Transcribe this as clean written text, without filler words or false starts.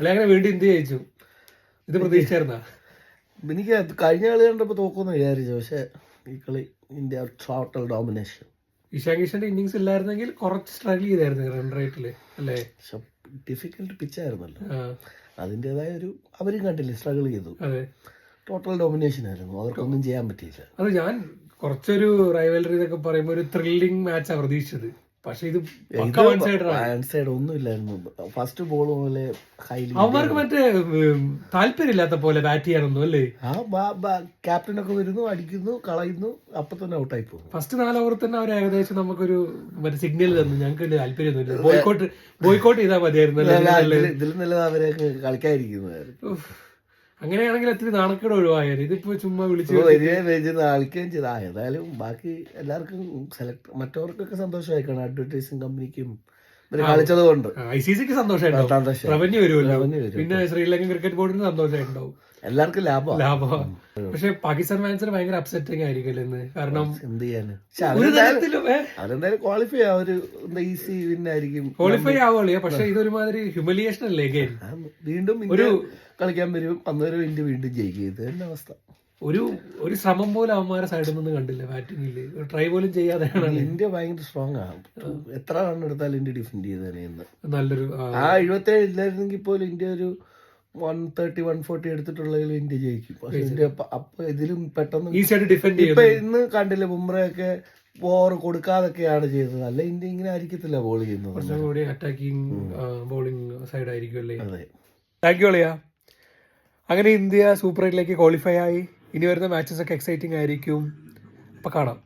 അല്ലെ അങ്ങനെ വീണ്ടും ഇന്ത്യ ജയിച്ചു. ഇത് പ്രതീക്ഷിച്ചായിരുന്ന? എനിക്ക് കഴിഞ്ഞ കളി കണ്ടപ്പോൾ തോക്കുമെന്ന് വിചാരിച്ചു. പക്ഷെ ഈ കളി ഇന്ത്യ ടോട്ടൽ ഡോമിനേഷൻ. ഇഷാൻ കിഷന്റെ ഇന്നിങ്സ് ഇല്ലായിരുന്നെങ്കിൽ കുറച്ച് സ്ട്രഗിൾ ചെയ്തായിരുന്നു റൺ റേറ്റില് അല്ലേ? പക്ഷെ ഡിഫിക്കൽട്ട് പിച്ചായിരുന്നല്ലോ, അതിൻ്റെതായ ഒരു അവരും കണ്ടില്ലേ സ്ട്രഗിൾ ചെയ്തു. അതെ, ടോട്ടൽ ഡോമിനേഷൻ ആയിരുന്നു, അവർക്കൊന്നും ചെയ്യാൻ പറ്റിയില്ല. അത് ഞാൻ കുറച്ചൊരു റൈവലറി എന്നൊക്കെ പറയുമ്പോൾ ഒരു ത്രില്ലിംഗ് മാച്ചാണ് പ്രതീക്ഷിച്ചത്. പക്ഷെ ഇത് ഒന്നുമില്ലായിരുന്നു. ഫസ്റ്റ് ബോൾ പോലെ അവർക്ക് മറ്റേ താല്പര്യമില്ലാത്ത പോലെ ബാറ്റ് ചെയ്യാനൊന്നും അല്ലേ? ക്യാപ്റ്റനൊക്കെ വരുന്നു, അടിക്കുന്നു, കളയുന്നു, അപ്പൊ തന്നെ ഔട്ടായി പോകും. ഫസ്റ്റ് 4 ഓവർ തന്നെ അവർ ഏകദേശം നമുക്കൊരു മറ്റേ സിഗ്നൽ തന്നു, ഞങ്ങൾക്ക് താല്പര്യമൊന്നുമില്ല, ബോയ്ക്കോട്ട് ചെയ്താൽ മതിയായിരുന്നു. ഇതിൽ നല്ലത് അവരെ കളിക്കാതിരിക്കുന്നതായിരുന്നു. അങ്ങനെയാണെങ്കിൽ ഒത്തിരി നാണക്കേട് ഒഴിവായത്. ഇതിപ്പോ ചുമ്മാ വിളിച്ചു കളിക്കുകയും ചെയ്ത. ഏതായാലും ബാക്കി എല്ലാവർക്കും മറ്റവർക്കൊക്കെ സന്തോഷമായിക്കാണ്, അഡ്വർടൈസിങ് കമ്പനിക്കും കളിച്ചത് കൊണ്ട്. ICCക്ക് സന്തോഷമായിട്ടുണ്ടാവും, റവന്യൂ വരുമല്ലോ, പിന്നെ ശ്രീലങ്കൻ ക്രിക്കറ്റ് ബോർഡിന് സന്തോഷമായിട്ടുണ്ടാവും, എല്ലാവർക്കും ലാഭമാണ്. പക്ഷെ പാകിസ്ഥാൻ ഫാൻസിന് ഭയങ്കര അപ്സെറ്റിംഗ് ആയിരിക്കും ഇന്ന്. കാരണം എന്ത് ചെയ്യാന്, അതെന്തായാലും ക്വാളിഫൈ ഈസി വിന്നായിരിക്കും, ക്വാളിഫൈ ആവുള്ളൂ. പക്ഷെ ഇതൊരുമാതിരി ഹ്യൂമിലിയേഷൻ അല്ലേ? വീണ്ടും ഒരു കളിക്കാൻ വരും, അന്നേരം ഇന്ത്യ വീണ്ടും ജയിക്കും. ഇത് തന്നെ അവസ്ഥ. ഒരു ശ്രമം പോലും അവന്മാരെ സൈഡിൽ നിന്ന് കണ്ടില്ല ബാറ്റിംഗില്, ട്രൈ പോലും ചെയ്യാതെയാണ്. ഇന്ത്യ ഭയങ്കര സ്ട്രോങ് ആണ്, എത്ര റൺ എടുത്താലും ഇന്ത്യ ഡിഫെൻഡ് ചെയ്തേനെ. നല്ലൊരു 77 ഇല്ലായിരുന്നെങ്കിൽ പോലും ഇന്ത്യ ഒരു 130, 140 എടുത്തിട്ടുള്ളതിൽ ഇന്ത്യ ജയിക്കും. പക്ഷെ ഇന്ത്യ അപ്പൊ ഇതിലും പെട്ടെന്ന് ഈസിയായിട്ട് ഡിഫെൻഡ് ചെയ്യും. ഇപ്പൊ ഇന്ന് കണ്ടില്ലേ, ബുംറയൊക്കെ ഓവർ കൊടുക്കാതൊക്കെയാണ് ചെയ്തത്. അല്ല ഇന്ത്യ ഇങ്ങനെ ആയിരിക്കത്തില്ല ബോൾ ചെയ്യുന്നത്, കുറച്ചുകൂടി അറ്റാക്കിംഗ് ബോളിംഗ് സൈഡ് ആയിരിക്കും അല്ലേ? അതെ. താങ്ക് യു അളിയാ. അങ്ങനെ ഇന്ത്യ സൂപ്പർ 8ലേക്ക് ക്വാളിഫൈ ആയി. ഇനി വരുന്ന മാച്ചസ് ഒക്കെ എക്സൈറ്റിംഗ് ആയിരിക്കും. അപ്പൊ കാണാം.